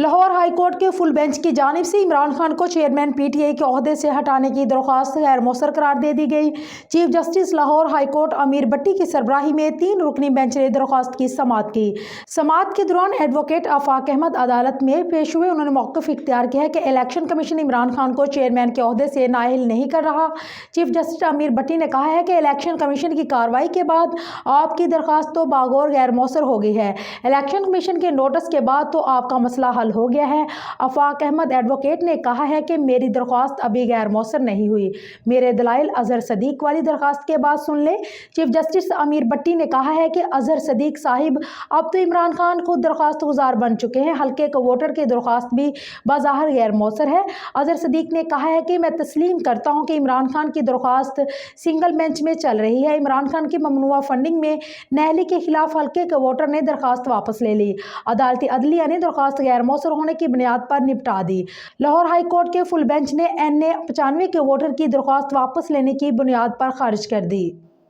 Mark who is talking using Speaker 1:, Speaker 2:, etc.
Speaker 1: Lahore high court کے full bench کی جانب سے عمران خان کو چیئرمین پی ٹی آئی کے عہدے سے ہٹانے کی درخواست غیر مؤثر قرار دے دی گئی۔ Chief justice Lahore high court Ameer Bhatti کی سربراہی میں 3 رکنی بینچ نے درخواست کی سماعت کی۔ سماعت کے دوران ایڈوکیٹ آفاق احمد عدالت میں پیش ہوئے۔ انہوں نے موقف اختیار کیا کہ الیکشن کمیشن عمران خان کو چیئرمین کے عہدے سے نااہل نہیں کر رہا۔ چیف جسٹس امیر بٹی نے کہا ہے کہ الیکشن کمیشن کی کارروائی کے بعد آپ کی درخواست تو باغور غیر مؤثر ہو گئی ہے۔ الیکشن کمیشن کے نوٹس کے بعد تو آپ کا مسئلہ حل ہو گیا ہے۔ آفاق احمد ایڈوکیٹ نے کہا ہے کہ میری درخواست ابھی غیر مؤثر نہیں ہوئی، میرے دلائل اظہر صدیق والی درخواست کے بعد سن لیں۔ چیف جسٹس امیر بٹی نے کہا ہے کہ اظہر صدیق صاحب اب تو عمران خان خود درخواست گزار بن چکے ہیں، حلقے کے ووٹر کی درخواست بھی بظاہر غیر مؤثر ہے۔ اظہر صدیق نے کہا ہے کہ میں تسلیم کرتا ہوں کہ عمران خان کی درخواست سنگل بینچ میں چل رہی ہے۔ عمران خان کی ممنوعہ فنڈنگ میں نااہلی کے خلاف حلقے کے ووٹر نے درخواست واپس لے لی۔ عدالتی عدلیہ نے درخواست غیر مؤثر ہونے کی بنیاد پر نپٹا دی۔ لاہور ہائی کورٹ کے فل بینچ نے این اے 95 کے ووٹر کی درخواست واپس لینے کی بنیاد پر خارج کر دی۔